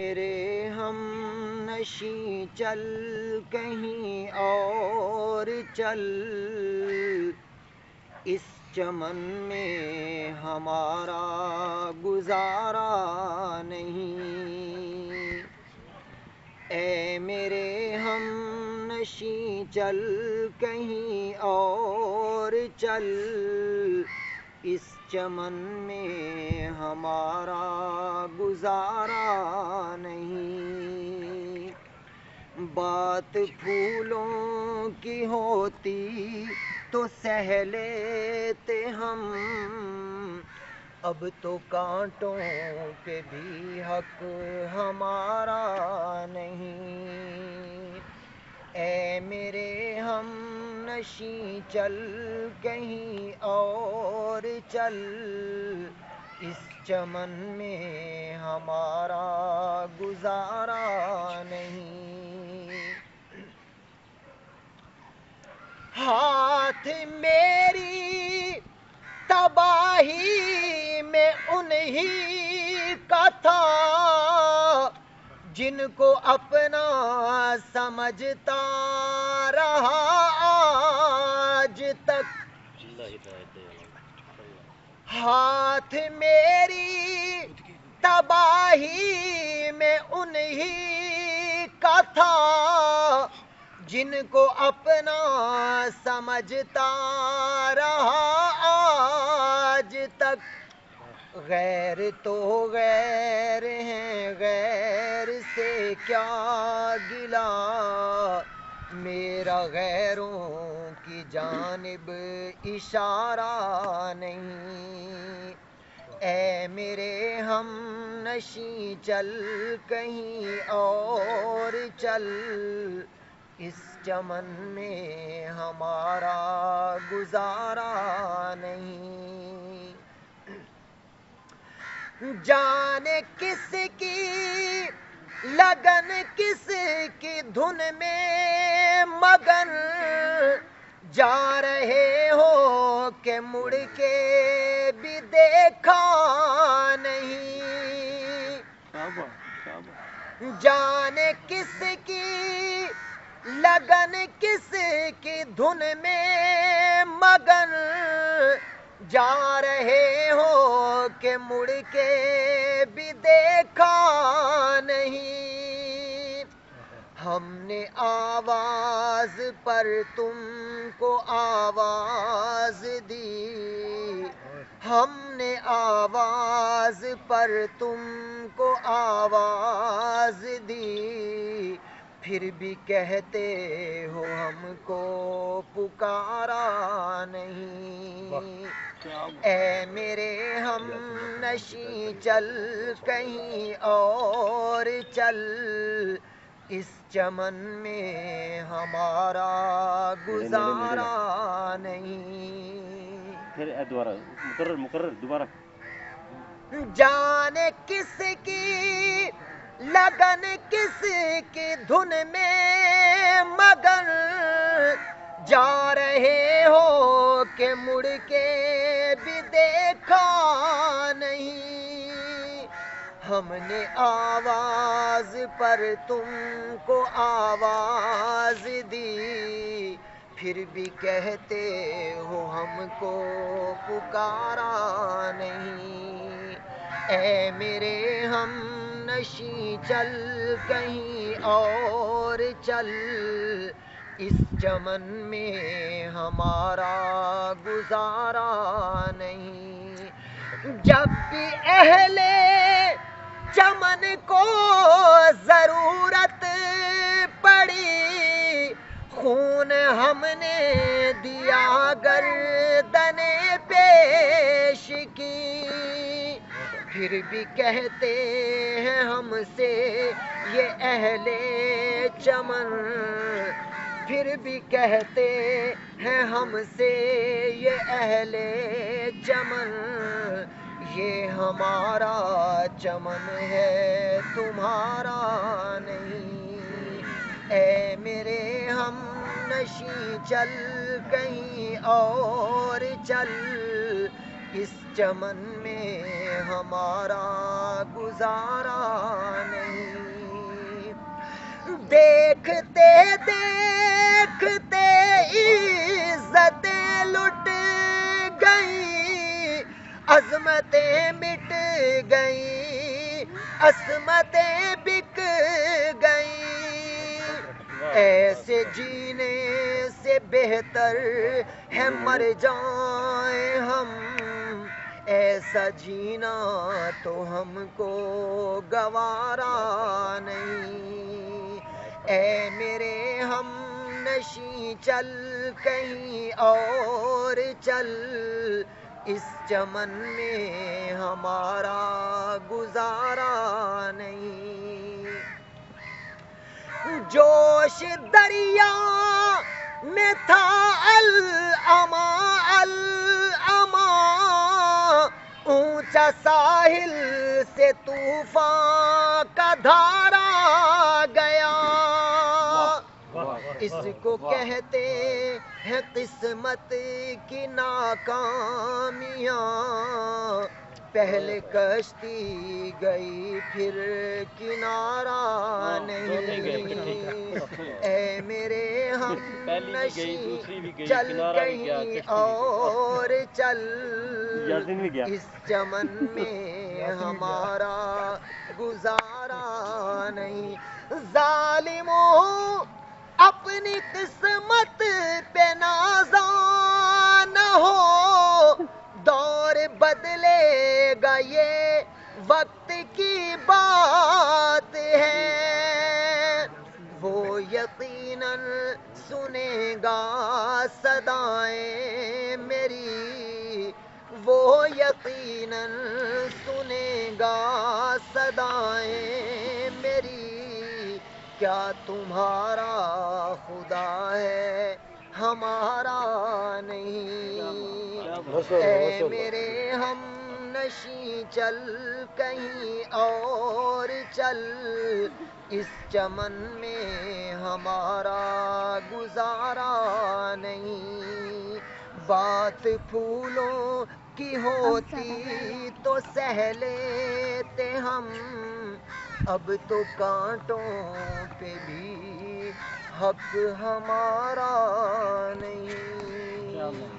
میرے ہم نشیں چل کہیں اور چل، اس چمن میں ہمارا گزارا نہیں۔ اے میرے ہم نشیں چل کہیں اور چل، اس چمن میں ہمارا گزارا نہیں۔ بات پھولوں کی ہوتی تو سہ لیتے ہم، اب تو کانٹوں پہ بھی حق ہمارا نہیں۔ اے میرے ہم نشیں چل کہیں اور چل، اس چمن میں ہمارا گزارا نہیں۔ ہاتھ میری تباہی میں انہی کا تھا، جن کو اپنا سمجھتا رہا آج تک۔ ہاتھ میری تباہی میں انہی کا تھا، جن کو اپنا سمجھتا رہا آج تک۔ غیر تو غیر ہیں، غیر سے کیا گلہ، میرا غیروں کی جانب اشارہ نہیں۔ اے میرے ہم نشیں چل کہیں اور چل، اس چمن میں ہمارا گزارا نہیں۔ جانے کس کی لگن، کس کی دھن میں مگن، جا رہے ہو کہ مڑ کے بھی دیکھا نہیں۔ جانے کس کی لگن، کس کی دھن میں مگن، جا رہے ہو کہ مڑ کے بھی دیکھا نہیں۔ ہم نے آواز پر تم کو آواز دی، ہم نے آواز پر تم کو آواز دی، پھر بھی کہتے ہو ہم کو پکارا نہیں۔ اے میرے ہم نشیں چل کہیں اور چل، اس چمن میں ہمارا گزارا نہیں۔ پھر دوبارہ مقرر دوبارہ۔ جانے کس کی لگن، کس کی دھن میں مگن، جا رہے ہو کہ مڑ کے بھی دیکھا نہیں۔ ہم نے آواز پر تم کو آواز دی، پھر بھی کہتے ہو ہم کو پکارا نہیں۔ اے میرے ہم نشیں چل کہیں اور چل، اس چمن میں ہمارا گزارا نہیں۔ جب بھی اہل چمن کو ضرورت پڑی، خون ہم نے دیا گردن پیش کی، پھر بھی کہتے ہیں ہم سے یہ اہل چمن، پھر بھی کہتے ہیں ہم سے یہ اہل چمن، یہ ہمارا چمن ہے تمہارا نہیں۔ اے میرے ہم نشیں چل کہیں اور چل، اس چمن میں ہمارا گزارا نہیں۔ دیکھتے دیکھتے عزتیں لٹ گئی، عظمتیں مٹ گئی، عصمتیں بک گئی، ایسے جینے سے بہتر ہے مر جائیں ہم، ایسا جینا تو ہم کو گوارا نہیں، اے میرے ہم نشیں چل کہیں اور چل، اس چمن میں ہمارا گزارا نہیں، جوش دریا میں تھا العما العما، اونچا ساحل سے طوفان کا دھارا گیا، اس کو کہتے ہیں قسمت کی ناکامیاں، پہلے کشتی گئی پھر کنارہ نہیں، اے میرے ہم نشیں چل کہیں اور چل، اس چمن میں ہمارا گزارا نہیں، ظالموں اپنی قسمت پہ نازاں نہ ہو، دور بدلے گا یہ وقت کی بات ہے، وہ یقیناً سنے گا صدائیں میری، وہ یقیناً سنے گا صدائیں میری، کیا تمہارا خدا ہے ہمارا نہیں، اے میرے ہم نشیں چل کہیں اور چل، اس چمن میں ہمارا گزارا نہیں، بات پھولوں کی ہوتی تو سہ لیتے ہم، اب تو کانٹوں پہ بھی حق ہمارا نہیں۔